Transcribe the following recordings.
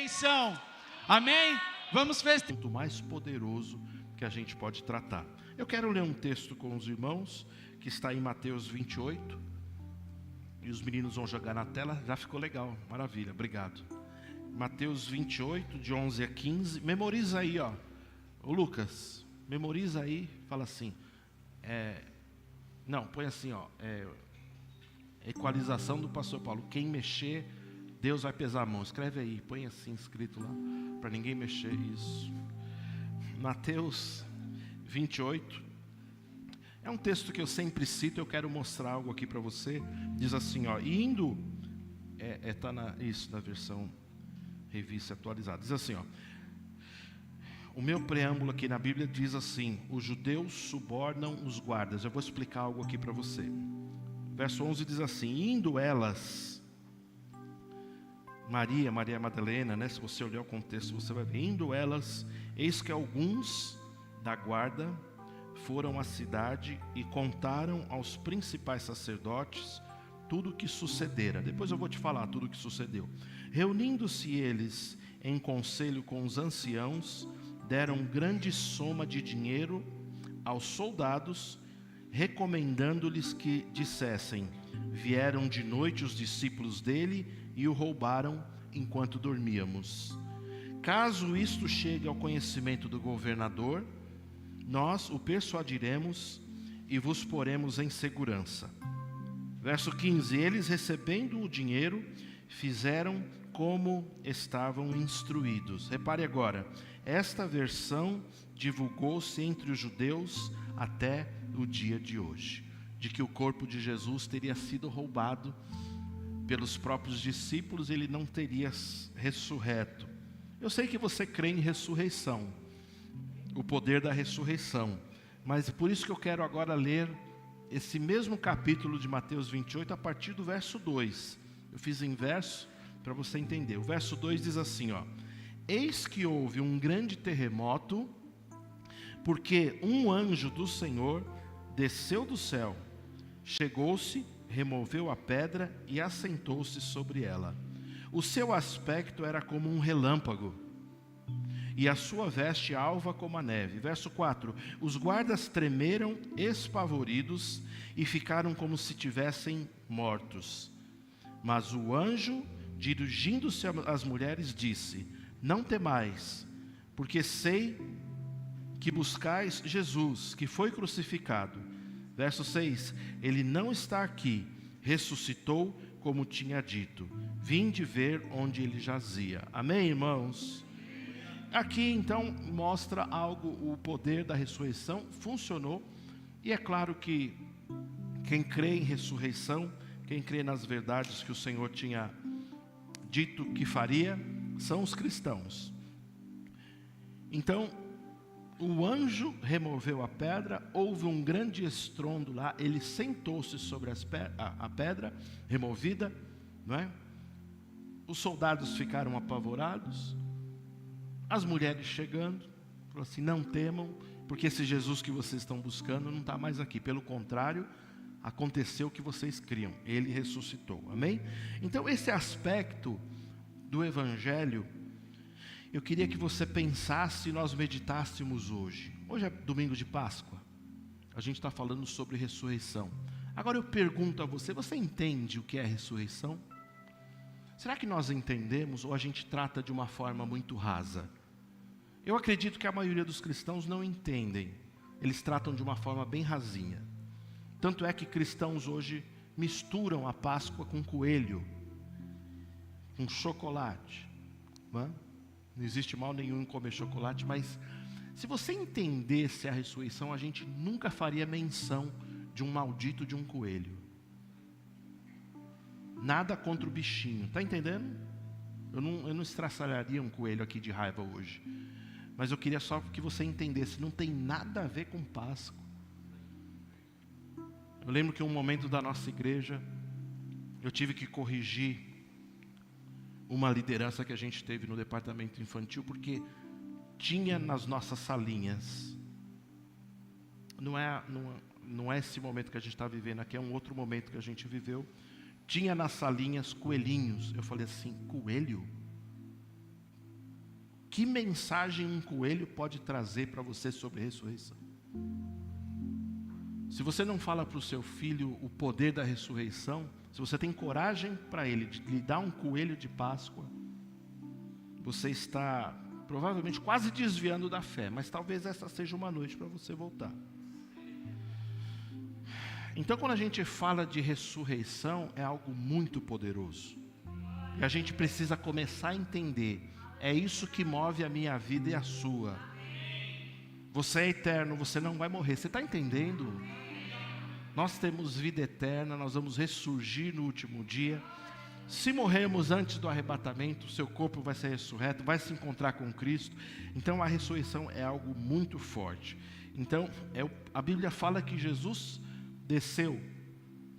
ressurreição. Amém? Vamos festejar. O mais poderoso que a gente pode tratar. Eu quero ler um texto com os irmãos, que está em Mateus 28. E os meninos vão jogar na tela. Já ficou legal, maravilha, obrigado. Mateus 28, de 11 a 15. Memoriza aí, ó. Ô Lucas, memoriza aí, fala assim. Não, põe assim, ó. Equalização do pastor Paulo. Quem mexer, Deus vai pesar a mão. Escreve aí, põe assim escrito lá, para ninguém mexer. Isso. Mateus 28. É um texto que eu sempre cito. Eu quero mostrar algo aqui para você. Diz assim, ó. Indo, tá na versão revista atualizada. Diz assim, ó. O meu preâmbulo aqui na Bíblia diz assim: os judeus subornam os guardas. Eu vou explicar algo aqui para você. Verso 11 diz assim: indo elas, Maria Madalena, né? Se você olhar o contexto, você vai ver. Indo elas, eis que alguns da guarda foram à cidade e contaram aos principais sacerdotes tudo o que sucedera. Depois eu vou te falar tudo o que sucedeu. Reunindo-se eles em conselho com os anciãos, deram grande soma de dinheiro aos soldados, recomendando-lhes que dissessem: vieram de noite os discípulos dele e o roubaram enquanto dormíamos. Caso isto chegue ao conhecimento do governador, nós o persuadiremos e vos poremos em segurança. Verso 15: eles, recebendo o dinheiro, fizeram como estavam instruídos. Repare agora, esta versão divulgou-se entre os judeus até o dia de hoje, de que o corpo de Jesus teria sido roubado pelos próprios discípulos, ele não teria ressurreto. Eu sei que você crê em ressurreição, o poder da ressurreição, mas é por isso que eu quero agora ler esse mesmo capítulo de Mateus 28 a partir do verso 2. Eu fiz em verso para você entender. O verso 2 diz assim, ó: eis que houve um grande terremoto, porque um anjo do Senhor desceu do céu, chegou-se, removeu a pedra e assentou-se sobre ela. O seu aspecto era como um relâmpago, e a sua veste alva como a neve. Verso 4: os guardas tremeram espavoridos e ficaram como se tivessem mortos. Mas o anjo, dirigindo-se às mulheres, disse: não temais, porque sei que buscais Jesus, que foi crucificado. Verso 6: ele não está aqui, ressuscitou como tinha dito. Vinde ver onde ele jazia. Amém, irmãos? Aqui então mostra algo, o poder da ressurreição funcionou. E é claro que quem crê em ressurreição, quem crê nas verdades que o Senhor tinha dito que faria, são os cristãos. Então, o anjo removeu a pedra, houve um grande estrondo lá, ele sentou-se sobre a pedra removida, não é? Os soldados ficaram apavorados, as mulheres chegando, falaram assim: não temam, porque esse Jesus que vocês estão buscando não está mais aqui, pelo contrário, aconteceu o que vocês criam, ele ressuscitou. Amém? Então esse aspecto do Evangelho, eu queria que você pensasse e nós meditássemos hoje. Hoje é domingo de Páscoa, a gente está falando sobre ressurreição. Agora eu pergunto a você: você entende o que é ressurreição? Será que nós entendemos ou a gente trata de uma forma muito rasa? Eu acredito que a maioria dos cristãos não entendem, eles tratam de uma forma bem rasinha. Tanto é que cristãos hoje misturam a Páscoa com coelho, com chocolate. Não existe mal nenhum em comer chocolate, mas se você entendesse a ressurreição, a gente nunca faria menção de um maldito de um coelho. Nada contra o bichinho, está entendendo? Eu não estraçalharia um coelho aqui de raiva hoje, mas eu queria só que você entendesse, não tem nada a ver com Páscoa. Eu lembro que em um momento da nossa igreja, eu tive que corrigir uma liderança que a gente teve no departamento infantil, porque tinha nas nossas salinhas, não é esse momento que a gente está vivendo aqui, é um outro momento que a gente viveu, tinha nas salinhas coelhinhos. Eu falei assim: coelho? Que mensagem um coelho pode trazer para você sobre ressurreição? Se você não fala para o seu filho o poder da ressurreição, se você tem coragem para ele de lhe dar um coelho de Páscoa, você está provavelmente quase desviando da fé, mas talvez essa seja uma noite para você voltar. Então, quando a gente fala de ressurreição, é algo muito poderoso. E a gente precisa começar a entender, é isso que move a minha vida e a sua. Você é eterno, você não vai morrer. Você está entendendo? Nós temos vida eterna, nós vamos ressurgir no último dia. Se morrermos antes do arrebatamento, o seu corpo vai ser ressurreto, vai se encontrar com Cristo. Então a ressurreição é algo muito forte. Então a Bíblia fala que Jesus desceu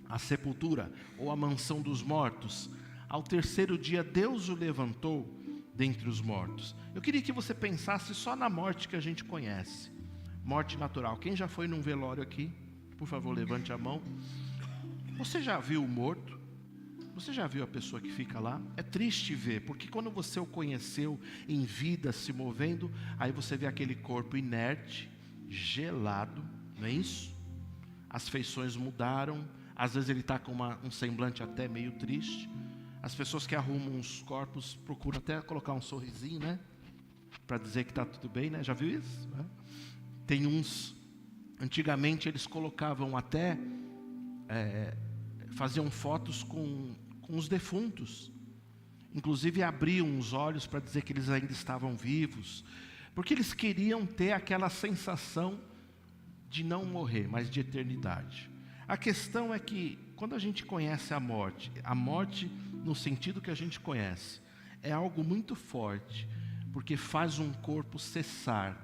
à sepultura, ou à mansão dos mortos. Ao terceiro dia Deus o levantou dentre os mortos. Eu queria que você pensasse só na morte que a gente conhece. Morte natural. Quem já foi num velório aqui? Por favor, levante a mão. Você já viu o morto? Você já viu a pessoa que fica lá? É triste ver, porque quando você o conheceu em vida, se movendo, aí você vê aquele corpo inerte, gelado, não é isso? As feições mudaram, às vezes ele está com um semblante até meio triste. As pessoas que arrumam os corpos procuram até colocar um sorrisinho, né? Para dizer que está tudo bem, né? Já viu isso? Tem uns, antigamente eles colocavam até, faziam fotos com os defuntos. Inclusive abriam os olhos para dizer que eles ainda estavam vivos. Porque eles queriam ter aquela sensação de não morrer, mas de eternidade. A questão é que, quando a gente conhece a morte no sentido que a gente conhece, é algo muito forte, porque faz um corpo cessar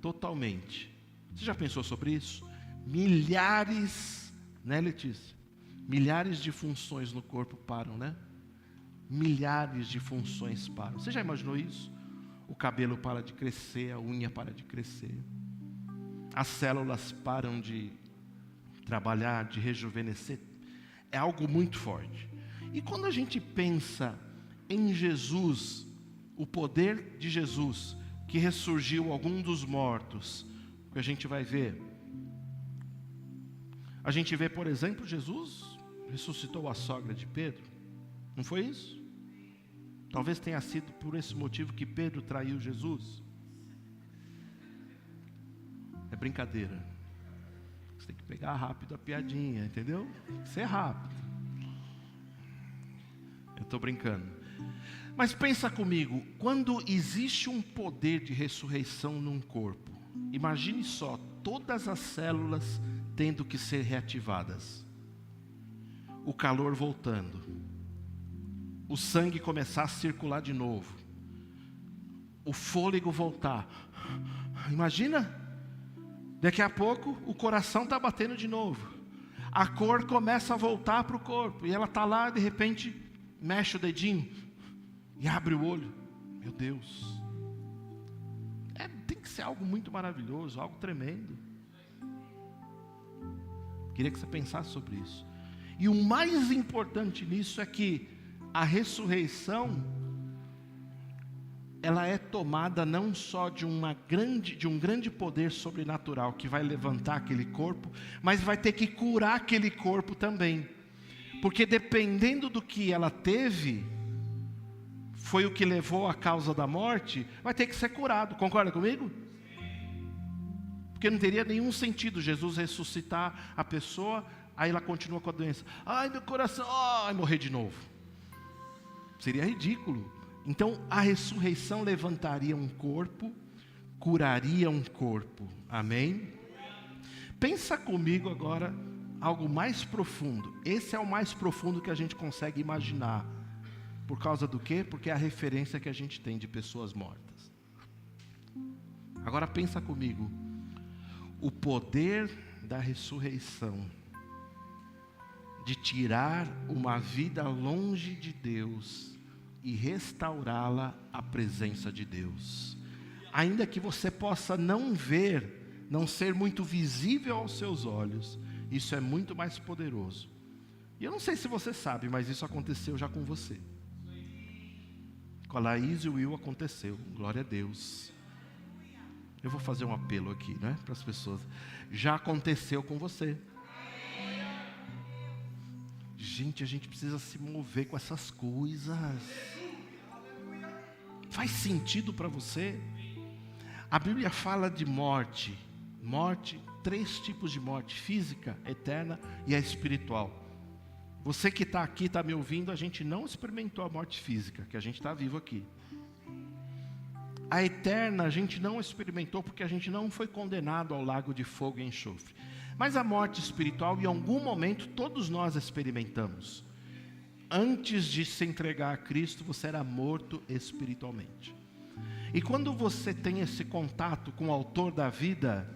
totalmente. Você já pensou sobre isso? Milhares, né, Letícia? Milhares de funções no corpo param, né? Milhares de funções param. Você já imaginou isso? O cabelo para de crescer, a unha para de crescer. As células param de trabalhar, de rejuvenescer. É algo muito forte. E quando a gente pensa em Jesus, o poder de Jesus, que ressurgiu algum dos mortos, que a gente vai ver. A gente vê, por exemplo, Jesus ressuscitou a sogra de Pedro. Não foi isso? Talvez tenha sido por esse motivo que Pedro traiu Jesus. É brincadeira. Você tem que pegar rápido a piadinha, entendeu? Tem que ser rápido. Eu estou brincando. Mas pensa comigo, quando existe um poder de ressurreição num corpo, imagine só, todas as células tendo que ser reativadas. O calor voltando. O sangue começar a circular de novo. O fôlego voltar. Imagina, daqui a pouco o coração está batendo de novo. A cor começa a voltar para o corpo. E ela está lá, de repente, mexe o dedinho e abre o olho. Meu Deus. Tem que ser algo muito maravilhoso, algo tremendo. Queria que você pensasse sobre isso. E o mais importante nisso é que a ressurreição, ela é tomada não só de um grande poder sobrenatural que vai levantar aquele corpo, mas vai ter que curar aquele corpo também. Porque dependendo do que ela teve, foi o que levou à causa da morte, vai ter que ser curado. Concorda comigo? Porque não teria nenhum sentido Jesus ressuscitar a pessoa, aí ela continua com a doença. Ai, meu coração, ai, morrer de novo. Seria ridículo. Então a ressurreição levantaria um corpo, curaria um corpo. Amém? Pensa comigo agora algo mais profundo. Esse é o mais profundo que a gente consegue imaginar. Por causa do quê? Porque é a referência que a gente tem de pessoas mortas. Agora pensa comigo. O poder da ressurreição, de tirar uma vida longe de Deus e restaurá-la à presença de Deus. Ainda que você possa não ver, não ser muito visível aos seus olhos, isso é muito mais poderoso. E eu não sei se você sabe, mas isso aconteceu já com você. Com a Laís e o Will aconteceu, glória a Deus. Eu vou fazer um apelo aqui, né, para as pessoas. Já aconteceu com você. Gente, a gente precisa se mover com essas coisas. Faz sentido para você? A Bíblia fala de morte. Morte, 3 tipos de morte: física, eterna e a espiritual. Você que está aqui, está me ouvindo, a gente não experimentou a morte física, que a gente está vivo aqui. A eterna a gente não experimentou porque a gente não foi condenado ao lago de fogo e enxofre. Mas a morte espiritual, em algum momento, todos nós experimentamos. Antes de se entregar a Cristo, você era morto espiritualmente. E quando você tem esse contato com o autor da vida,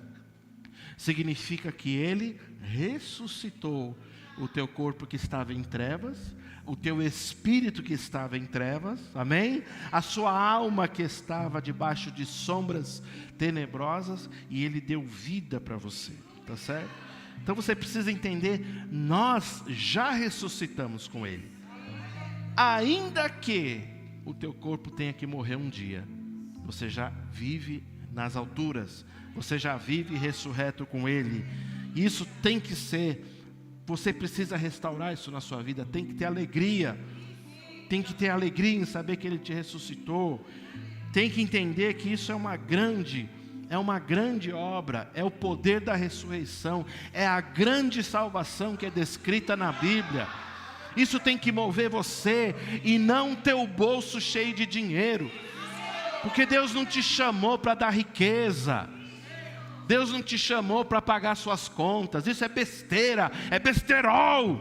significa que Ele ressuscitou o teu corpo que estava em trevas, o teu espírito que estava em trevas, amém? A sua alma que estava debaixo de sombras tenebrosas, e Ele deu vida para você, tá certo? Então você precisa entender, nós já ressuscitamos com Ele. Ainda que o teu corpo tenha que morrer um dia, você já vive nas alturas, você já vive ressurreto com Ele. Isso tem que ser, você precisa restaurar isso na sua vida, tem que ter alegria. Tem que ter alegria em saber que Ele te ressuscitou. Tem que entender que isso é uma grande obra, é o poder da ressurreição, é a grande salvação que é descrita na Bíblia. Isso tem que mover você e não teu bolso cheio de dinheiro, porque Deus não te chamou para dar riqueza, Deus não te chamou para pagar suas contas. Isso é besteira, é besterol.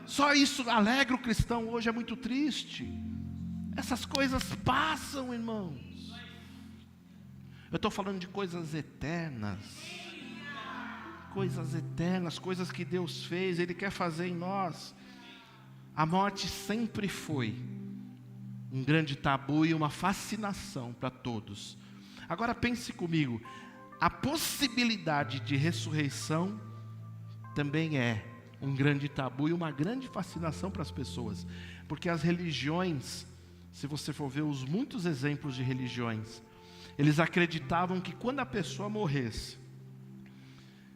Só isso alegra o cristão. Hoje é muito triste. Essas coisas passam, irmãos. Eu estou falando de coisas eternas. Coisas eternas, coisas que Deus fez, Ele quer fazer em nós. A morte sempre foi um grande tabu e uma fascinação para todos. Agora pense comigo, a possibilidade de ressurreição também é um grande tabu e uma grande fascinação para as pessoas. Porque as religiões, se você for ver os muitos exemplos de religiões, eles acreditavam que quando a pessoa morresse,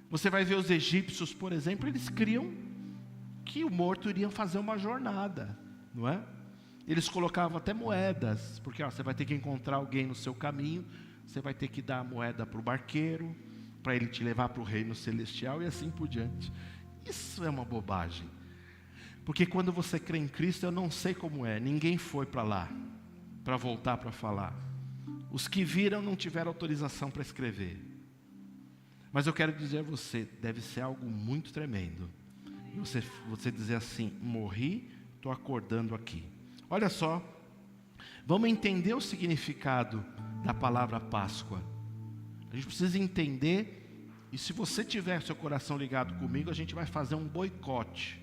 você vai ver os egípcios, por exemplo, eles criam que o morto iria fazer uma jornada, não é? Eles colocavam até moedas, porque você vai ter que encontrar alguém no seu caminho, você vai ter que dar a moeda para o barqueiro, para ele te levar para o reino celestial e assim por diante. Isso é uma bobagem, porque quando você crê em Cristo, eu não sei como é, ninguém foi para lá, para voltar para falar. Os que viram não tiveram autorização para escrever. Mas eu quero dizer a você, deve ser algo muito tremendo. Você dizer assim, morri, estou acordando aqui. Olha só, vamos entender o significado da palavra Páscoa. A gente precisa entender, e se você tiver seu coração ligado comigo, a gente vai fazer um boicote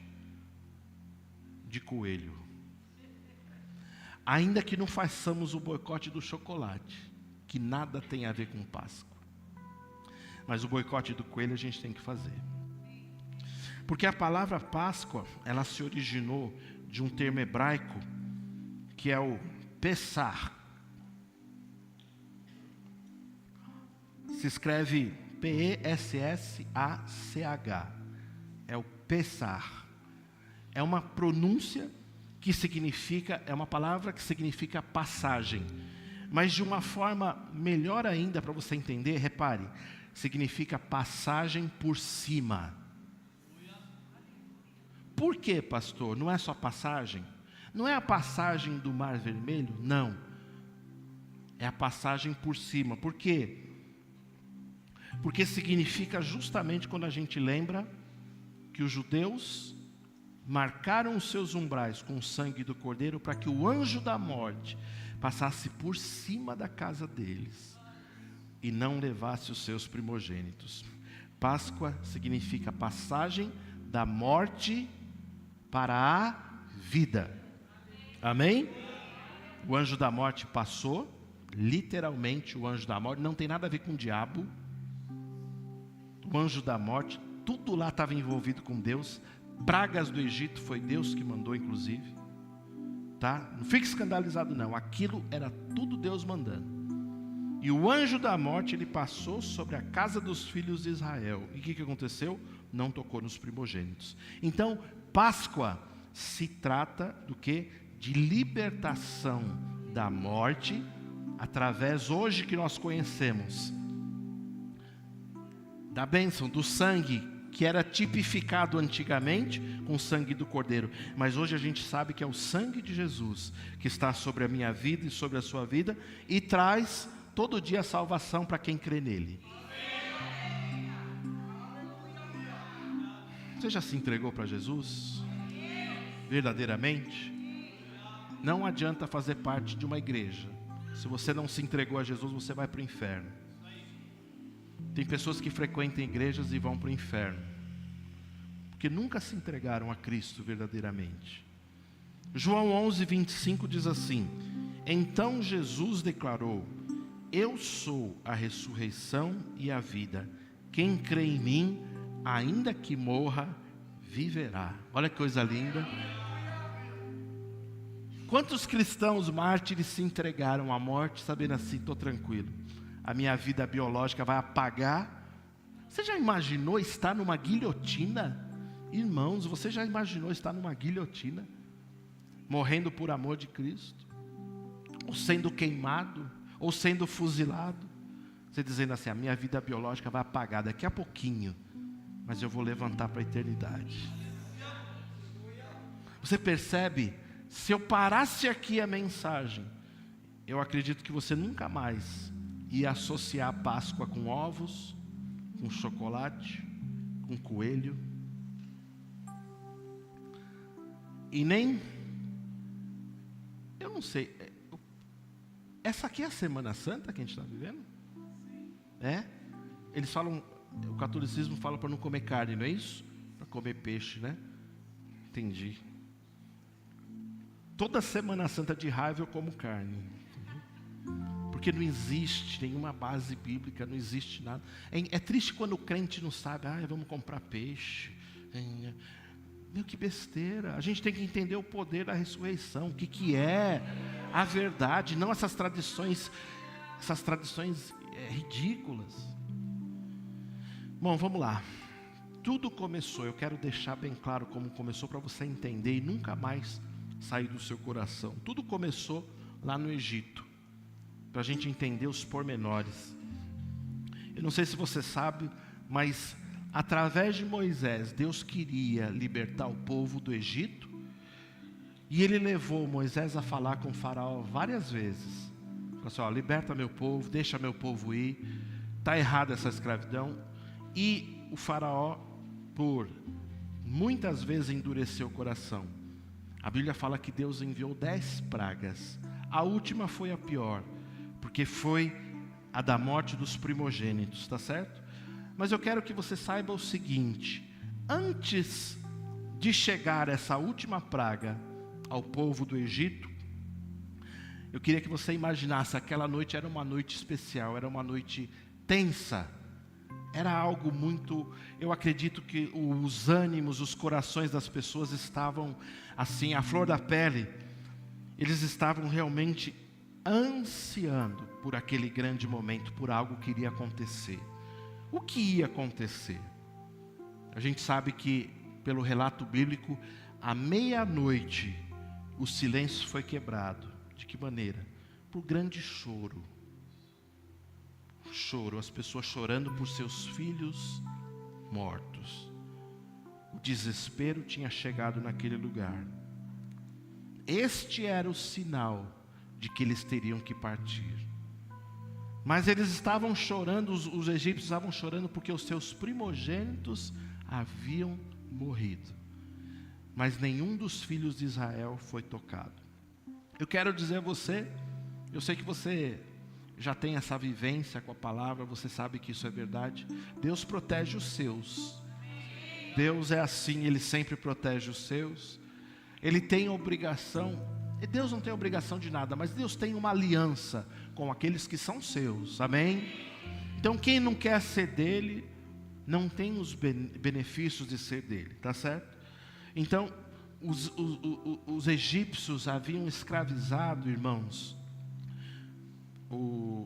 de coelho. Ainda que não façamos o boicote do chocolate, que nada tem a ver com Páscoa. Mas o boicote do coelho a gente tem que fazer. Porque a palavra Páscoa, ela se originou de um termo hebraico, que é o Pessach. Se escreve P-E-S-S-A-C-H. É o Pessach. É uma pronúncia que significa, é uma palavra que significa passagem. Mas de uma forma melhor ainda para você entender, repare, significa passagem por cima. Por quê, pastor? Não é só passagem? Não é a passagem do Mar Vermelho? Não. É a passagem por cima. Por quê? Porque significa justamente quando a gente lembra que os judeus marcaram os seus umbrais com o sangue do Cordeiro para que o anjo da morte passasse por cima da casa deles e não levasse os seus primogênitos. Páscoa significa passagem da morte para a vida. Amém? O anjo da morte passou, literalmente o anjo da morte, não tem nada a ver com o diabo. O anjo da morte, tudo lá estava envolvido com Deus, pragas do Egito foi Deus que mandou, inclusive. Tá? Não fique escandalizado não, aquilo era tudo Deus mandando. E o anjo da morte, ele passou sobre a casa dos filhos de Israel. E o que aconteceu? Não tocou nos primogênitos. Então, Páscoa se trata do quê? De libertação da morte, através hoje que nós conhecemos, da bênção, do sangue, que era tipificado antigamente com o sangue do Cordeiro. Mas hoje a gente sabe que é o sangue de Jesus que está sobre a minha vida e sobre a sua vida e traz todo dia a salvação para quem crê nele. Você já se entregou para Jesus? Verdadeiramente? Não adianta fazer parte de uma igreja. Se você não se entregou a Jesus, você vai para o inferno. Tem pessoas que frequentam igrejas e vão para o inferno, porque nunca se entregaram a Cristo verdadeiramente. João 11:25 diz assim: então Jesus declarou: eu sou a ressurreição e a vida. Quem crê em mim, ainda que morra, viverá. Olha que coisa linda. Quantos cristãos mártires se entregaram à morte, sabendo assim, estou tranquilo, a minha vida biológica vai apagar. Você já imaginou estar numa guilhotina? Irmãos, você já imaginou estar numa guilhotina? Morrendo por amor de Cristo? Ou sendo queimado? Ou sendo fuzilado? Você dizendo assim, a minha vida biológica vai apagar daqui a pouquinho, mas eu vou levantar para a eternidade. Você percebe? Se eu parasse aqui a mensagem, eu acredito que você nunca mais ia associar a Páscoa com ovos, com chocolate, com coelho. E nem, eu não sei, essa aqui é a Semana Santa que a gente está vivendo? É? Eles falam, o catolicismo fala para não comer carne, não é isso? Para comer peixe, né? Entendi. Toda Semana Santa de raiva eu como carne. Porque não existe nenhuma base bíblica, não existe nada. É triste quando o crente não sabe, vamos comprar peixe. Meu, que besteira. A gente tem que entender o poder da ressurreição, o que é a verdade, não essas tradições ridículas. Bom, vamos lá. Tudo começou, eu quero deixar bem claro como começou para você entender e nunca mais sair do seu coração. Tudo começou lá no Egito, para a gente entender os pormenores. Eu não sei se você sabe, mas através de Moisés, Deus queria libertar o povo do Egito, e Ele levou Moisés a falar com o faraó várias vezes. Falou assim, liberta meu povo, deixa meu povo ir, está errada essa escravidão. E o faraó, por muitas vezes endureceu o coração. A Bíblia fala que Deus enviou 10 pragas. A última foi a pior, porque foi a da morte dos primogênitos, tá certo? Mas eu quero que você saiba o seguinte: antes de chegar essa última praga ao povo do Egito, eu queria que você imaginasse, aquela noite era uma noite especial, era uma noite tensa, era algo muito, eu acredito que os ânimos, os corações das pessoas estavam assim, à flor da pele. Eles estavam realmente ansiando por aquele grande momento, por algo que iria acontecer. O que ia acontecer? A gente sabe que, pelo relato bíblico, à meia-noite, o silêncio foi quebrado. De que maneira? Por grande choro. Choro, as pessoas chorando por seus filhos mortos. O desespero tinha chegado naquele lugar. Este era o sinal de que eles teriam que partir. Mas eles estavam chorando, os egípcios estavam chorando porque os seus primogênitos haviam morrido. Mas nenhum dos filhos de Israel foi tocado. Eu quero dizer a você, eu sei que você já tem essa vivência com a palavra, você sabe que isso é verdade. Deus protege os seus. Deus é assim, Ele sempre protege os seus. Ele tem obrigação, Deus não tem obrigação de nada, mas Deus tem uma aliança com aqueles que são seus, amém? Então quem não quer ser dele, não tem os benefícios de ser dele, tá certo? Então, os egípcios haviam escravizado, irmãos,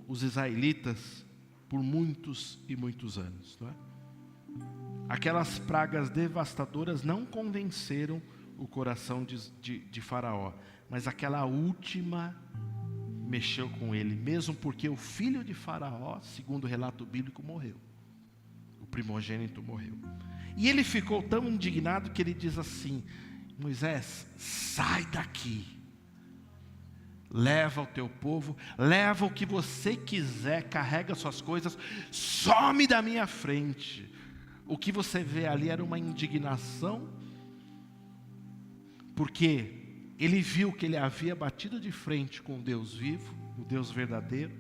os israelitas por muitos e muitos anos, não é? Aquelas pragas devastadoras não convenceram o coração de Faraó, mas aquela última mexeu com ele, mesmo porque o filho de Faraó, segundo o relato bíblico, morreu. O primogênito morreu. E ele ficou tão indignado que ele diz assim: Moisés, sai daqui, leva o teu povo, leva o que você quiser, carrega suas coisas, some da minha frente. O que você vê ali era uma indignação, porque ele viu que ele havia batido de frente com o Deus vivo, o Deus verdadeiro,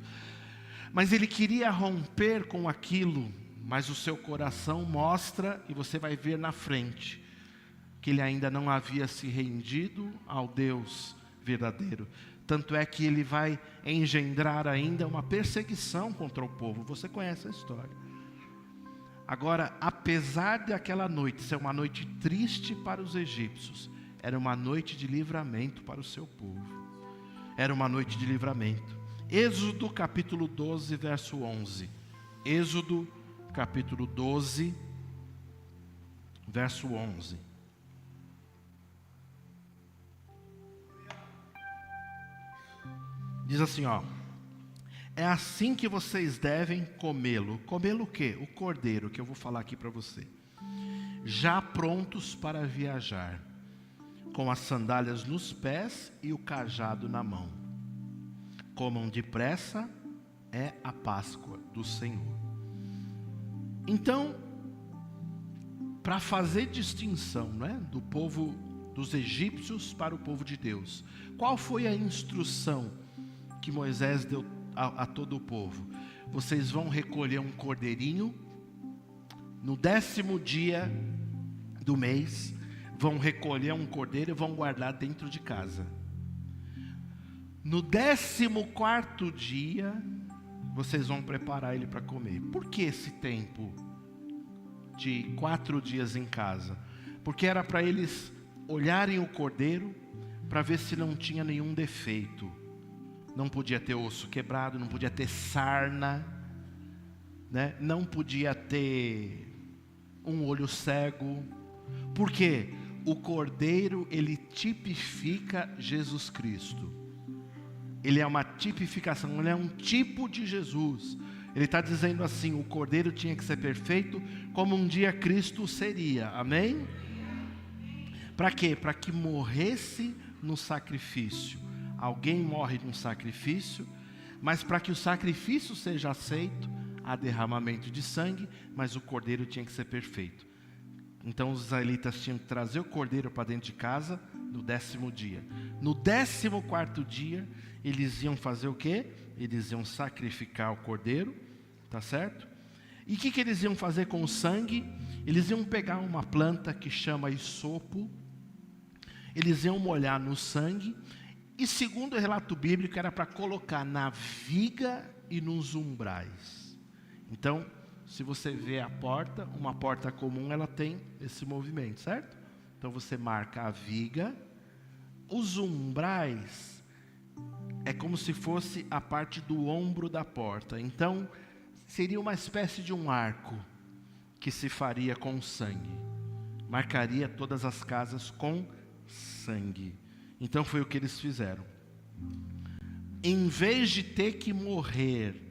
mas ele queria romper com aquilo, mas o seu coração mostra, e você vai ver na frente, que ele ainda não havia se rendido ao Deus verdadeiro. Tanto é que ele vai engendrar ainda uma perseguição contra o povo. Você conhece a história. Agora, apesar daquela noite ser uma noite triste para os egípcios, era uma noite de livramento para o seu povo. Era uma noite de livramento. Êxodo capítulo 12, verso 11. Êxodo capítulo 12, verso 11. Diz assim, ó: é assim que vocês devem comê-lo. Comê-lo o quê? O cordeiro, que eu vou falar aqui para você. Já prontos para viajar, com as sandálias nos pés e o cajado na mão. Comam depressa, é a Páscoa do Senhor. Então, para fazer distinção, né, do povo dos egípcios para o povo de Deus, qual foi a instrução que Moisés deu a todo o povo? Vocês vão recolher um cordeirinho, no 10º dia do mês, vão recolher um cordeiro e vão guardar dentro de casa. No 14º dia, vocês vão preparar ele para comer. Por que esse tempo de 4 dias em casa? Porque era para eles olharem o cordeiro, para ver se não tinha nenhum defeito. Não podia ter osso quebrado, não podia ter sarna, né? Não podia ter um olho cego. Por quê? O cordeiro, ele tipifica Jesus Cristo. Ele é uma tipificação, ele é um tipo de Jesus. Ele está dizendo assim, o cordeiro tinha que ser perfeito, como um dia Cristo seria, amém? Para quê? Para que morresse no sacrifício. Alguém morre num sacrifício, mas para que o sacrifício seja aceito, há derramamento de sangue, mas o cordeiro tinha que ser perfeito. Então os israelitas tinham que trazer o cordeiro para dentro de casa no 10º dia. No 14º dia, eles iam fazer o quê? Eles iam sacrificar o cordeiro, tá certo? E o que eles iam fazer com o sangue? Eles iam pegar uma planta que chama isopo, eles iam molhar no sangue, e segundo o relato bíblico, era para colocar na viga e nos umbrais. Então, se você vê a porta, uma porta comum, ela tem esse movimento, certo? Então você marca a viga. Os umbrais é como se fosse a parte do ombro da porta. Então, seria uma espécie de um arco que se faria com sangue. Marcaria todas as casas com sangue. Então foi o que eles fizeram. Em vez de ter que morrer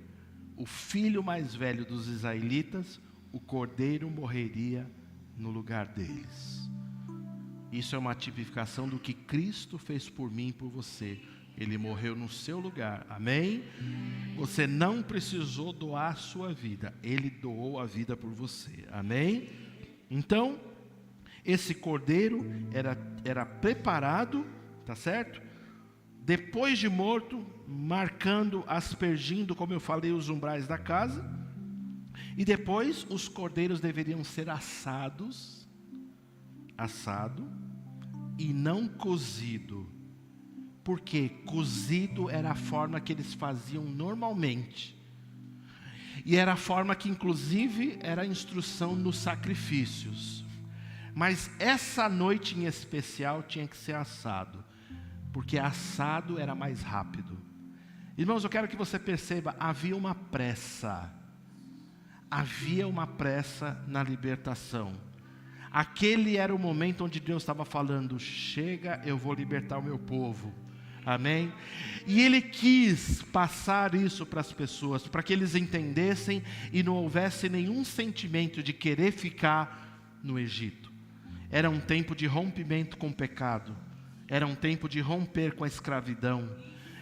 o filho mais velho dos israelitas, o cordeiro morreria no lugar deles. Isso é uma tipificação do que Cristo fez por mim e por você. Ele morreu no seu lugar, amém? Você não precisou doar a sua vida, Ele doou a vida por você, amém? Então, esse cordeiro era preparado, tá certo? Depois de morto, marcando, aspergindo, como eu falei, os umbrais da casa. E depois os cordeiros deveriam ser assado e não cozido. Porque cozido era a forma que eles faziam normalmente. E era a forma que inclusive era a instrução nos sacrifícios. Mas essa noite em especial tinha que ser assado, porque assado era mais rápido. Irmãos, eu quero que você perceba, havia uma pressa na libertação. Aquele era o momento onde Deus estava falando: chega, eu vou libertar o meu povo. Amém? E Ele quis passar isso para as pessoas, para que eles entendessem e não houvesse nenhum sentimento de querer ficar no Egito. Era um tempo de rompimento com o pecado, era um tempo de romper com a escravidão,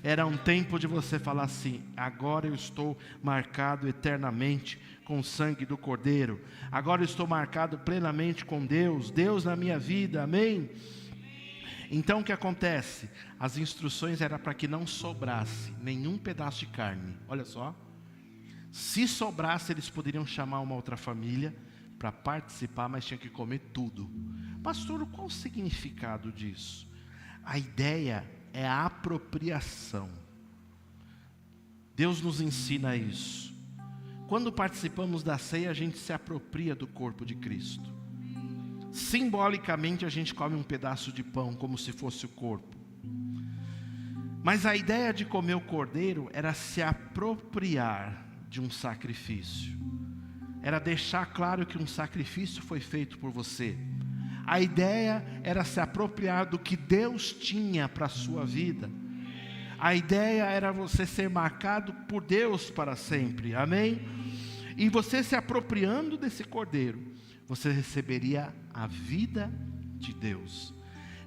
era um tempo de você falar assim: agora eu estou marcado eternamente com o sangue do Cordeiro, agora eu estou marcado plenamente com Deus, Deus na minha vida, amém? Então o que acontece? As instruções eram para que não sobrasse nenhum pedaço de carne. Olha só, se sobrasse eles poderiam chamar uma outra família para participar, mas tinha que comer tudo. Pastor, qual o significado disso? A ideia é a apropriação. Deus nos ensina isso. Quando participamos da ceia, a gente se apropria do corpo de Cristo. Simbolicamente a gente come um pedaço de pão como se fosse o corpo. Mas a ideia de comer o cordeiro era se apropriar de um sacrifício. Era deixar claro que um sacrifício foi feito por você. A ideia era se apropriar do que Deus tinha para a sua vida. A ideia era você ser marcado por Deus para sempre, amém? E você se apropriando desse cordeiro, você receberia a vida de Deus.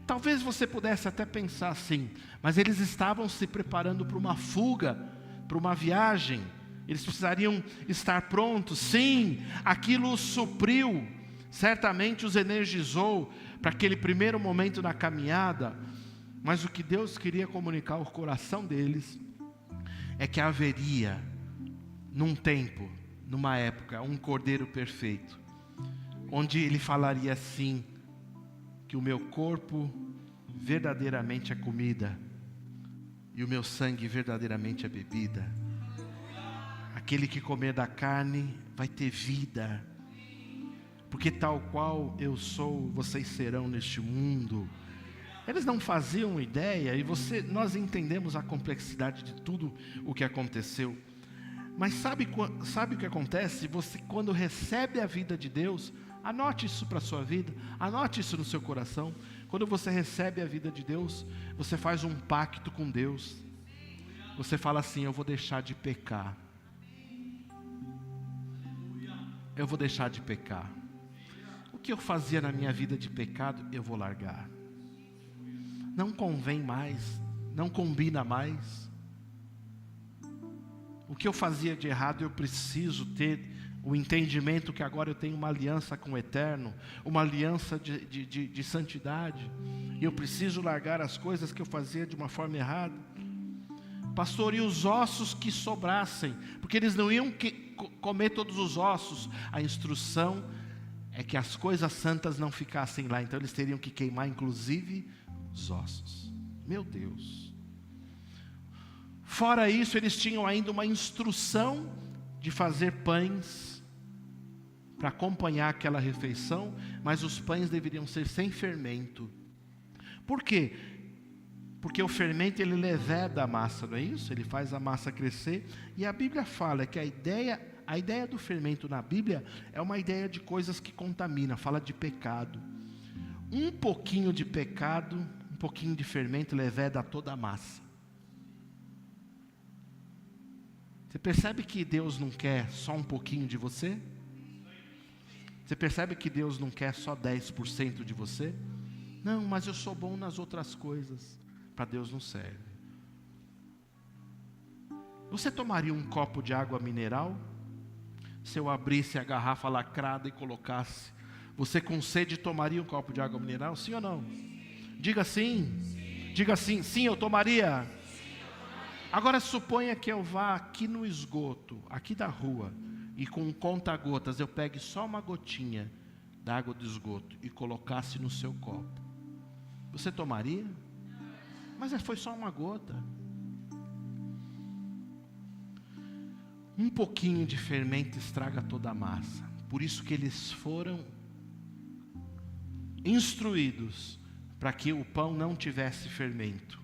Talvez você pudesse até pensar assim, mas eles estavam se preparando para uma fuga, para uma viagem. Eles precisariam estar prontos. Sim, aquilo os supriu, certamente os energizou para aquele primeiro momento da caminhada. Mas o que Deus queria comunicar ao coração deles é que haveria, num tempo, numa época, um cordeiro perfeito, onde Ele falaria assim, que o meu corpo verdadeiramente é comida, e o meu sangue verdadeiramente é bebida. Aquele que comer da carne vai ter vida, porque tal qual eu sou, vocês serão neste mundo. Eles não faziam ideia, e nós entendemos a complexidade de tudo o que aconteceu. Mas sabe o que acontece? Você, quando recebe a vida de Deus, anote isso para a sua vida, anote isso no seu coração. Quando você recebe a vida de Deus, você faz um pacto com Deus. Você fala assim: eu vou deixar de pecar. Eu vou deixar de pecar. O que eu fazia na minha vida de pecado, eu vou largar. Não convém mais, não combina mais. O que eu fazia de errado, eu preciso ter o entendimento que agora eu tenho uma aliança com o Eterno, uma aliança de santidade, e eu preciso largar as coisas que eu fazia de uma forma errada. Pastor, e os ossos que sobrassem? Porque eles não iam comer todos os ossos. A instrução é que as coisas santas não ficassem lá, então eles teriam que queimar inclusive os ossos. Meu Deus. Fora isso, eles tinham ainda uma instrução de fazer pães para acompanhar aquela refeição, mas os pães deveriam ser sem fermento. Por quê? Porque o fermento ele leveda a massa, não é isso? Ele faz a massa crescer, e a Bíblia fala que a ideia do fermento na Bíblia é uma ideia de coisas que contaminam, fala de pecado. Um pouquinho de pecado, um pouquinho de fermento leveda toda a massa. Você percebe que Deus não quer só um pouquinho de você? Você percebe que Deus não quer só 10% de você? Não, mas eu sou bom nas outras coisas. Para Deus não serve. Você tomaria um copo de água mineral? Se eu abrisse a garrafa lacrada e colocasse, você com sede tomaria um copo de água mineral? Sim ou não? Diga sim. Diga assim, sim, eu tomaria. Agora suponha que eu vá aqui no esgoto, aqui da rua, e com um conta-gotas eu pegue só uma gotinha da água do esgoto e colocasse no seu copo. Você tomaria? Mas foi só uma gota. Um pouquinho de fermento estraga toda a massa. Por isso que eles foram instruídos para que o pão não tivesse fermento.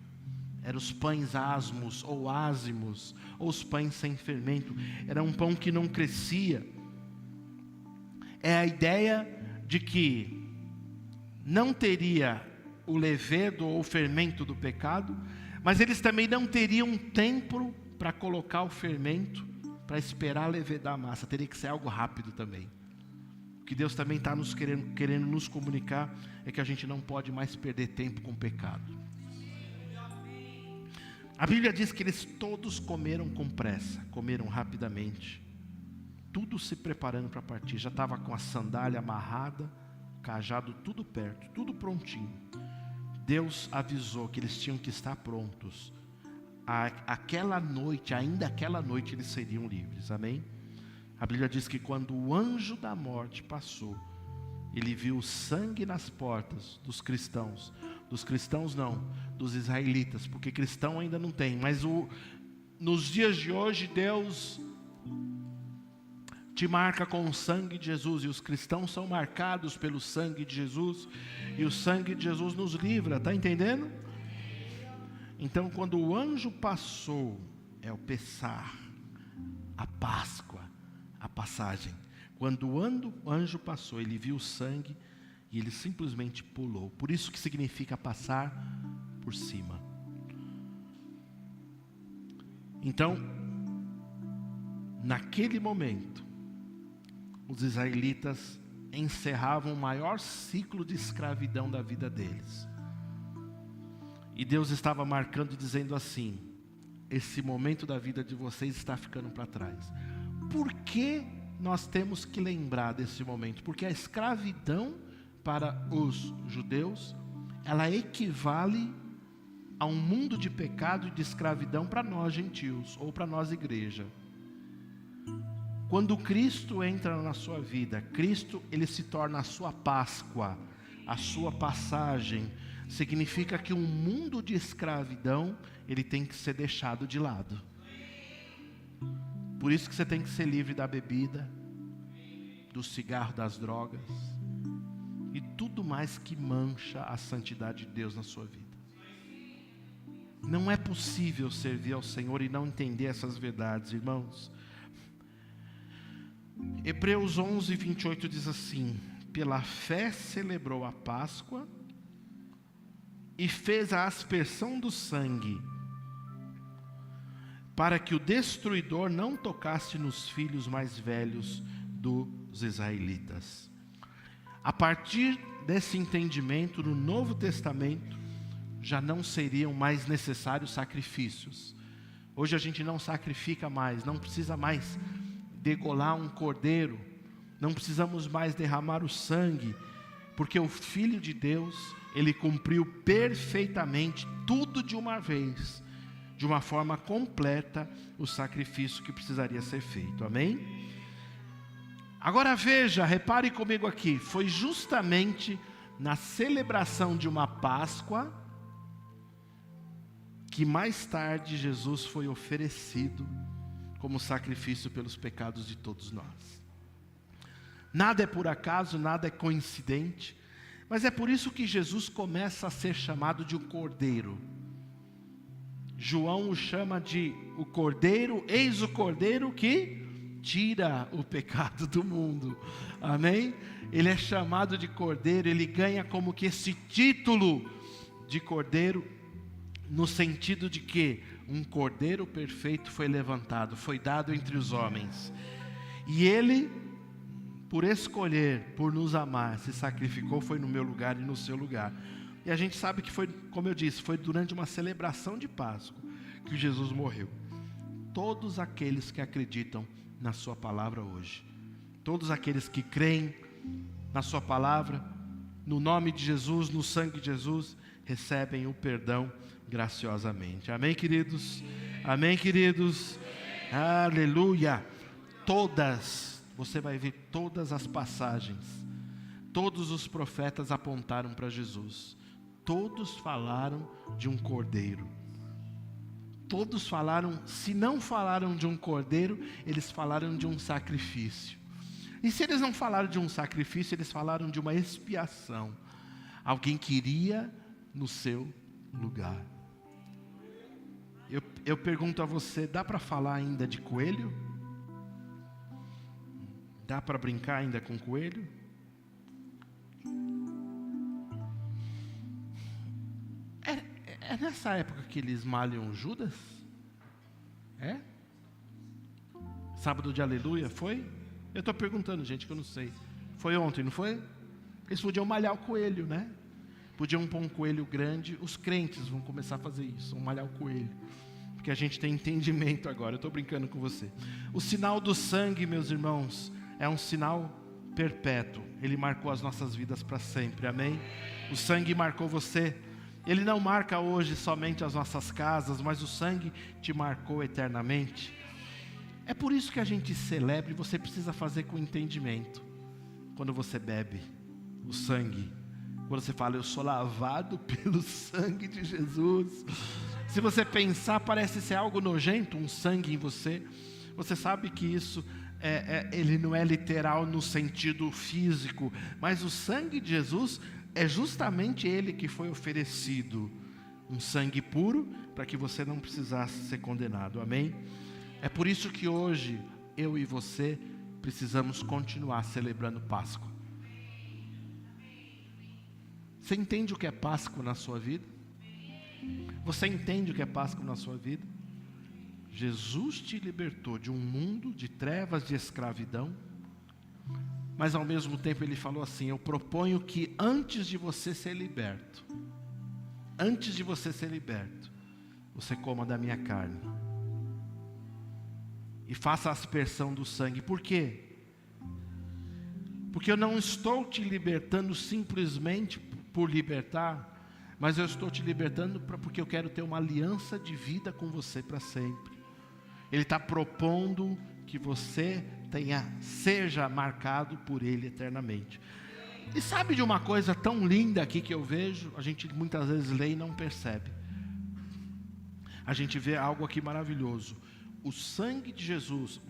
Eram os pães asmos ou ázimos, ou os pães sem fermento. Era um pão que não crescia. É a ideia de que não teria o levedo ou o fermento do pecado, mas eles também não teriam tempo para colocar o fermento, para esperar levedar a massa. Teria que ser algo rápido também. O que Deus também está querendo nos comunicar é que a gente não pode mais perder tempo com o pecado. A Bíblia diz que eles todos comeram com pressa, comeram rapidamente, tudo se preparando para partir. Já estava com a sandália amarrada, cajado tudo perto, tudo prontinho. Deus avisou que eles tinham que estar prontos. Aquela noite, ainda aquela noite, eles seriam livres, amém? A Bíblia diz que quando o anjo da morte passou, ele viu o sangue nas portas dos cristãos não, dos israelitas, porque cristão ainda não tem, mas nos dias de hoje Deus te marca com o sangue de Jesus, e os cristãos são marcados pelo sangue de Jesus, e o sangue de Jesus nos livra, está entendendo? Então quando o anjo passou, é o Pessar, a Páscoa, a passagem. Quando o anjo passou, ele viu o sangue e ele simplesmente pulou. Por isso que significa passar por cima. Então, naquele momento, os israelitas encerravam o maior ciclo de escravidão da vida deles. E Deus estava marcando, dizendo assim: esse momento da vida de vocês está ficando para trás. Por que nós temos que lembrar desse momento? Porque a escravidão para os judeus, ela equivale a um mundo de pecado e de escravidão para nós gentios, ou para nós igreja. Quando Cristo entra na sua vida, Cristo, ele se torna a sua Páscoa, a sua passagem. Significa que um mundo de escravidão, ele tem que ser deixado de lado. Por isso que você tem que ser livre da bebida, do cigarro, das drogas e tudo mais que mancha a santidade de Deus na sua vida. Não é possível servir ao Senhor e não entender essas verdades, irmãos. Hebreus 11, 28 diz assim: pela fé celebrou a Páscoa e fez a aspersão do sangue, para que o destruidor não tocasse nos filhos mais velhos dos israelitas. A partir desse entendimento, no Novo Testamento, já não seriam mais necessários sacrifícios. Hoje a gente não sacrifica mais, não precisa mais degolar um cordeiro, não precisamos mais derramar o sangue, porque o Filho de Deus, ele cumpriu perfeitamente tudo de uma vez, de uma forma completa, o sacrifício que precisaria ser feito, amém? Agora veja, repare comigo aqui, foi justamente na celebração de uma Páscoa que mais tarde Jesus foi oferecido como sacrifício pelos pecados de todos nós. Nada é por acaso, nada é coincidente, mas é por isso que Jesus começa a ser chamado de o Cordeiro. João o chama de o Cordeiro, eis o Cordeiro que tira o pecado do mundo, amém? Ele é chamado de Cordeiro, ele ganha como que esse título de Cordeiro, no sentido de que um Cordeiro perfeito foi levantado, foi dado entre os homens, e ele, por escolher, por nos amar, se sacrificou, foi no meu lugar e no seu lugar. E a gente sabe que foi, como eu disse, foi durante uma celebração de Páscoa que Jesus morreu. Todos aqueles que acreditam na sua palavra hoje, todos aqueles que creem na sua palavra, no nome de Jesus, no sangue de Jesus, recebem o perdão graciosamente. Amém, queridos? Amém, queridos? Aleluia! Todas, você vai ver todas as passagens, todos os profetas apontaram para Jesus, todos falaram de um cordeiro. Todos falaram, se não falaram de um cordeiro, eles falaram de um sacrifício. E se eles não falaram de um sacrifício, eles falaram de uma expiação. Alguém que iria no seu lugar. Eu pergunto a você, dá para falar ainda de coelho? Dá para brincar ainda com coelho? É nessa época que eles malham Judas? É? Sábado de aleluia, foi? Eu estou perguntando, gente, que eu não sei. Foi ontem, não foi? Eles podiam malhar o coelho, né? Podiam pôr um coelho grande. Os crentes vão começar a fazer isso, vão malhar o coelho. Porque a gente tem entendimento agora, eu estou brincando com você. O sinal do sangue, meus irmãos, é um sinal perpétuo. Ele marcou as nossas vidas para sempre, amém? O sangue marcou você. Ele não marca hoje somente as nossas casas, mas o sangue te marcou eternamente. É por isso que a gente celebra, e você precisa fazer com entendimento. Quando você bebe o sangue, quando você fala, eu sou lavado pelo sangue de Jesus. Se você pensar, parece ser algo nojento, um sangue em você. Você sabe que isso, ele não é literal no sentido físico, mas o sangue de Jesus é justamente ele que foi oferecido. Um sangue puro, para que você não precisasse ser condenado, amém? É por isso que hoje, eu e você, precisamos continuar celebrando Páscoa. Você entende o que é Páscoa na sua vida? Você entende o que é Páscoa na sua vida? Jesus te libertou de um mundo de trevas, de escravidão, mas ao mesmo tempo Ele falou assim, eu proponho que antes de você ser liberto, você coma da minha carne e faça a aspersão do sangue. Por quê? Porque eu não estou te libertando simplesmente por libertar, mas eu estou te libertando porque eu quero ter uma aliança de vida com você para sempre. Ele está propondo que você seja marcado por Ele eternamente. E sabe de uma coisa tão linda aqui que eu vejo? A gente muitas vezes lê e não percebe. A gente vê algo aqui maravilhoso. O sangue de Jesus,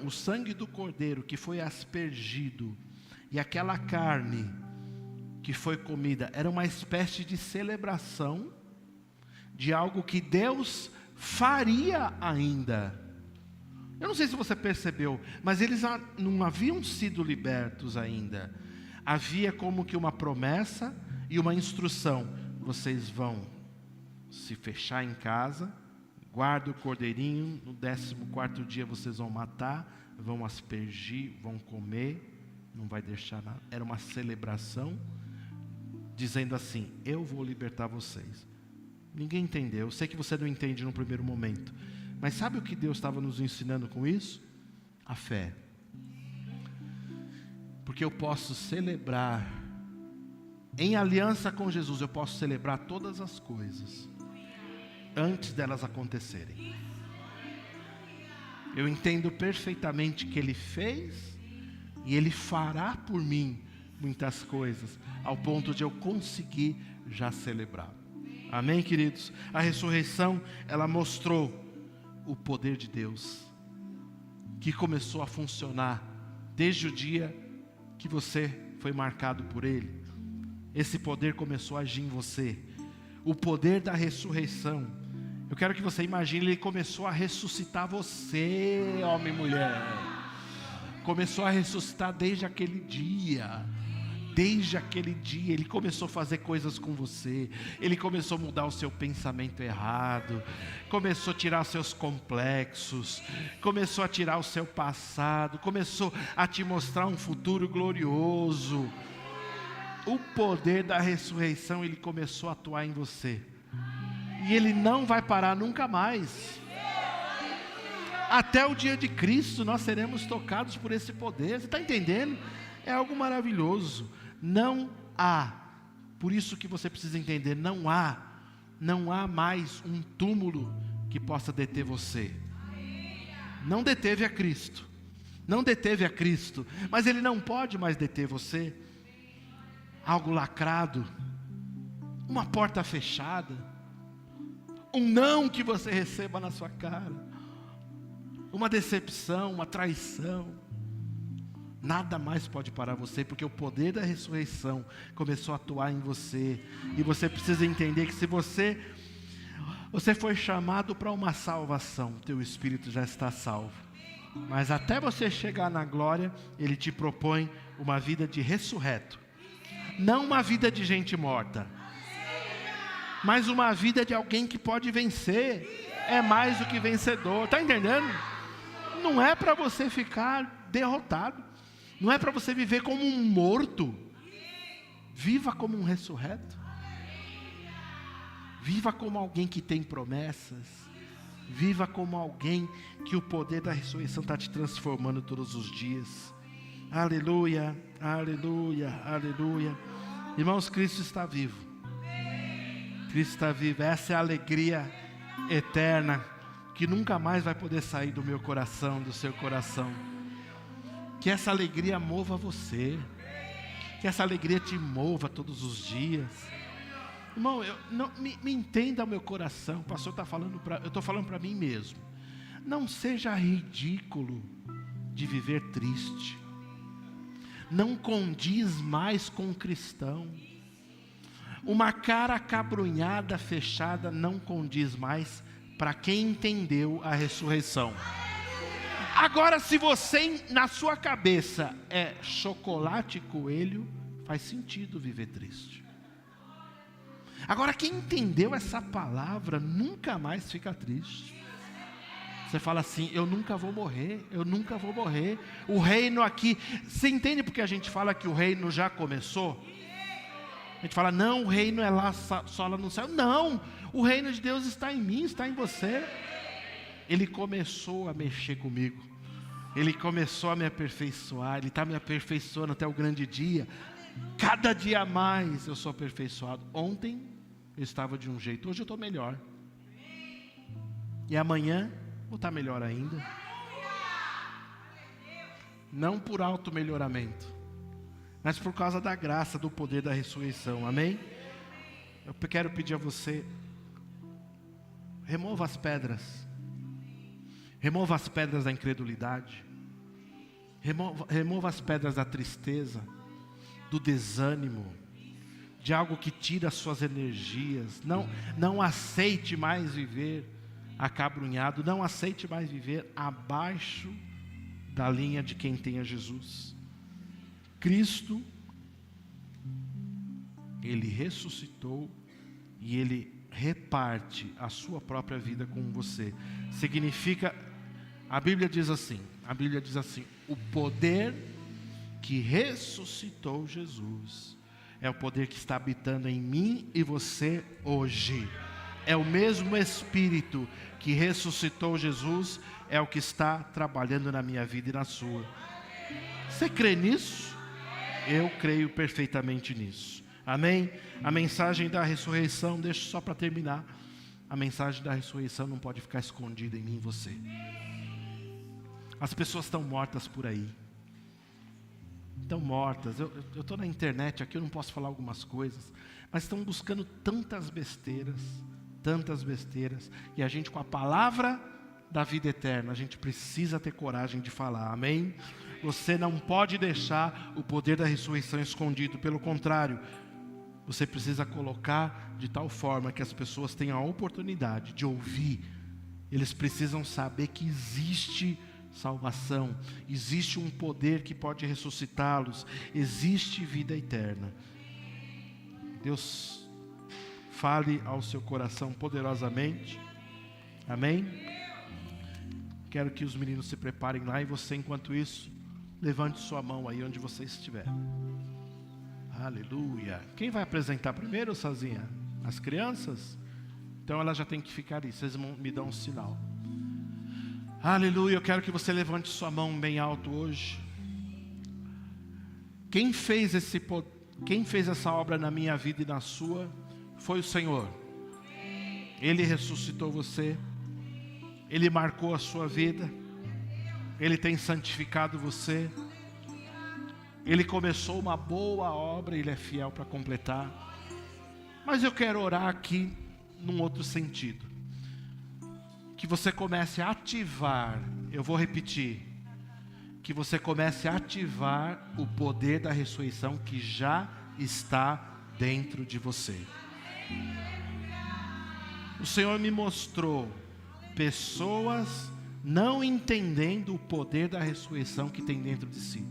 o sangue do Cordeiro que foi aspergido, e aquela carne que foi comida, era uma espécie de celebração de algo que Deus faria ainda. Eu não sei se você percebeu, mas eles não haviam sido libertos ainda. Havia como que uma promessa e uma instrução. Vocês vão se fechar em casa, guarda o cordeirinho, no 14º dia vocês vão matar, vão aspergir, vão comer, não vai deixar nada. Era uma celebração, dizendo assim, eu vou libertar vocês. Ninguém entendeu, eu sei que você não entende no primeiro momento, mas sabe o que Deus estava nos ensinando com isso? A fé. Porque eu posso celebrar, em aliança com Jesus, eu posso celebrar todas as coisas, antes delas acontecerem. Eu entendo perfeitamente que Ele fez, e Ele fará por mim muitas coisas, ao ponto de eu conseguir já celebrar. Amém, queridos? A ressurreição, ela mostrou o poder de Deus, que começou a funcionar desde o dia que você foi marcado por Ele. Esse poder começou a agir em você. O poder da ressurreição. Eu quero que você imagine, Ele começou a ressuscitar você, homem e mulher. Começou a ressuscitar desde aquele dia. Desde aquele dia, Ele começou a fazer coisas com você. Ele começou a mudar o seu pensamento errado. Começou a tirar os seus complexos. Começou a tirar o seu passado. Começou a te mostrar um futuro glorioso. O poder da ressurreição, Ele começou a atuar em você. E Ele não vai parar nunca mais. Até o dia de Cristo nós seremos tocados por esse poder. Você está entendendo? É algo maravilhoso. Não há, por isso que você precisa entender, não há mais um túmulo que possa deter você. Não deteve a Cristo. Não deteve a Cristo. Mas Ele não pode mais deter você. Algo lacrado. Uma porta fechada. Um não que você receba na sua cara. Uma decepção, uma traição. Nada mais pode parar você, porque o poder da ressurreição começou a atuar em você. E você precisa entender que se você foi chamado para uma salvação, teu espírito já está salvo. Mas até você chegar na glória, Ele te propõe uma vida de ressurreto. Não uma vida de gente morta, mas uma vida de alguém que pode vencer. É mais do que vencedor, está entendendo? Não é para você ficar derrotado. Não é para você viver como um morto. Viva como um ressurreto. Viva como alguém que tem promessas. Viva como alguém que o poder da ressurreição está te transformando todos os dias. Aleluia, aleluia, aleluia. Irmãos, Cristo está vivo. Cristo está vivo. Essa é a alegria eterna que nunca mais vai poder sair do meu coração, do seu coração. Que essa alegria mova você. Que essa alegria te mova todos os dias. Irmão, me entenda o meu coração. O pastor está falando eu estou falando para mim mesmo. Não seja ridículo de viver triste. Não condiz mais com o cristão. Uma cara acabrunhada, fechada, não condiz mais para quem entendeu a ressurreição. Agora, se você, na sua cabeça, é chocolate e coelho, faz sentido viver triste. Agora, quem entendeu essa palavra, nunca mais fica triste. Você fala assim, eu nunca vou morrer, eu nunca vou morrer. O reino aqui, você entende porque a gente fala que o reino já começou? A gente fala, não, o reino é lá, só lá no céu. Não, o reino de Deus está em mim, está em você. Ele começou a mexer comigo. Ele começou a me aperfeiçoar. Ele está me aperfeiçoando até o grande dia. Cada dia mais eu sou aperfeiçoado. Ontem eu estava de um jeito, hoje eu estou melhor. E amanhã vou estar melhor ainda. Não por auto-melhoramento, mas por causa da graça, do poder da ressurreição. Amém? Eu quero pedir a você, remova as pedras. Remova as pedras da incredulidade. Remova as pedras da tristeza, do desânimo, de algo que tira as suas energias. Não aceite mais viver acabrunhado. Não aceite mais viver abaixo da linha de quem tem a Jesus. Cristo, Ele ressuscitou e Ele reparte a sua própria vida com você. Significa, a Bíblia diz assim, o poder que ressuscitou Jesus é o poder que está habitando em mim e você hoje. É o mesmo Espírito que ressuscitou Jesus, é o que está trabalhando na minha vida e na sua. Você crê nisso? Eu creio perfeitamente nisso. Amém? A mensagem da ressurreição, deixa só para terminar. A mensagem da ressurreição não pode ficar escondida em mim e você. As pessoas estão mortas por aí. Estão mortas. Eu estou na internet aqui, eu não posso falar algumas coisas, mas estão buscando tantas besteiras. E a gente, com a palavra da vida eterna, a gente precisa ter coragem de falar. Amém? Você não pode deixar o poder da ressurreição escondido. Pelo contrário, você precisa colocar de tal forma que as pessoas tenham a oportunidade de ouvir. Eles precisam saber que existe salvação, existe um poder que pode ressuscitá-los, existe vida eterna. Deus fale ao seu coração poderosamente. Amém? Quero que os meninos se preparem lá e você, enquanto isso, levante sua mão aí onde você estiver. Aleluia. Quem vai apresentar primeiro, sozinha? As crianças? Então ela já tem que ficar ali. Vocês me dão um sinal. Aleluia. Eu quero que você levante sua mão bem alto hoje. Quem fez essa obra na minha vida e na sua foi o Senhor. Ele ressuscitou você. Ele marcou a sua vida. Ele tem santificado você. Ele começou uma boa obra, Ele é fiel para completar. Mas eu quero orar aqui num outro sentido. Que você comece a ativar, eu vou repetir, que você comece a ativar o poder da ressurreição que já está dentro de você. O Senhor me mostrou pessoas não entendendo o poder da ressurreição que tem dentro de si.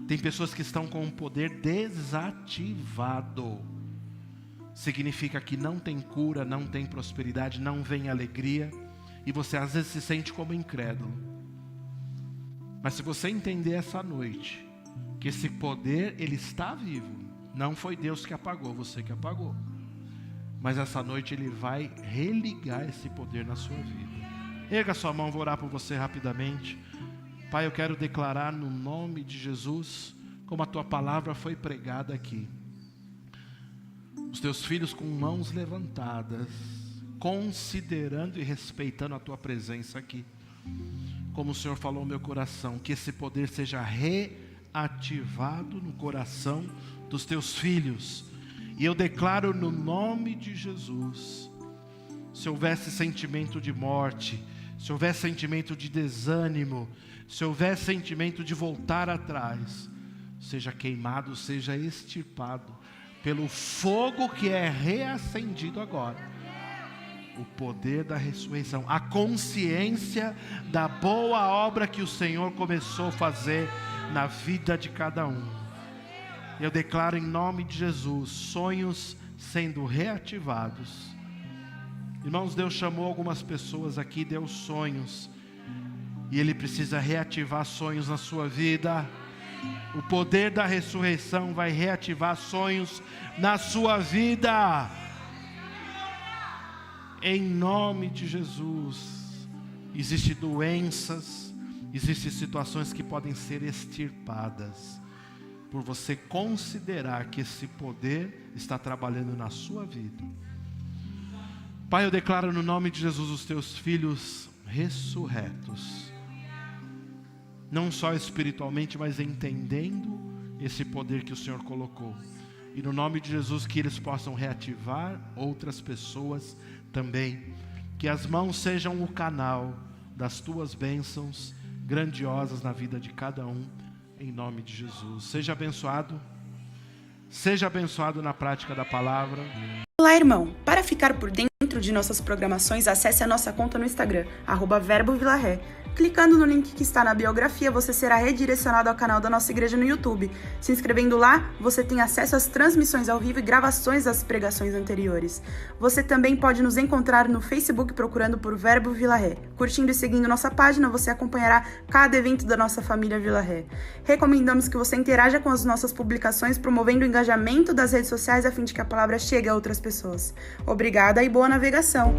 Tem pessoas que estão com o poder desativado. Significa que não tem cura, não tem prosperidade, não vem alegria. E você às vezes se sente como incrédulo. Mas se você entender essa noite, que esse poder, ele está vivo. Não foi Deus que apagou, você que apagou. Mas essa noite ele vai religar esse poder na sua vida. Erga sua mão, vou orar por você rapidamente. Pai, eu quero declarar no nome de Jesus, como a tua palavra foi pregada aqui. Os teus filhos com mãos levantadas, considerando e respeitando a tua presença aqui. Como o Senhor falou no meu coração, que esse poder seja reativado no coração dos teus filhos. E eu declaro no nome de Jesus, se houvesse sentimento de morte, se houver sentimento de desânimo, se houver sentimento de voltar atrás, seja queimado, seja extirpado, pelo fogo que é reacendido agora. O poder da ressurreição, a consciência da boa obra que o Senhor começou a fazer na vida de cada um. Eu declaro em nome de Jesus, sonhos sendo reativados. Irmãos, Deus chamou algumas pessoas aqui, deu sonhos, e Ele precisa reativar sonhos na sua vida. O poder da ressurreição vai reativar sonhos na sua vida. Em nome de Jesus. Existem doenças, existem situações que podem ser extirpadas, por você considerar que esse poder está trabalhando na sua vida. Pai, eu declaro no nome de Jesus os teus filhos ressurretos, não só espiritualmente, mas entendendo esse poder que o Senhor colocou. E no nome de Jesus que eles possam reativar outras pessoas também. Que as mãos sejam o canal das tuas bênçãos grandiosas na vida de cada um, em nome de Jesus. Seja abençoado na prática da palavra. Olá, irmão. Para ficar por dentro de nossas programações, acesse a nossa conta no Instagram, @verbovilaré. Clicando no link que está na biografia, você será redirecionado ao canal da nossa igreja no YouTube. Se inscrevendo lá, você tem acesso às transmissões ao vivo e gravações das pregações anteriores. Você também pode nos encontrar no Facebook procurando por Verbo Vila Ré. Curtindo e seguindo nossa página, você acompanhará cada evento da nossa família Vila Ré. Recomendamos que você interaja com as nossas publicações, promovendo o engajamento das redes sociais a fim de que a palavra chegue a outras pessoas. Obrigada e boa navegação!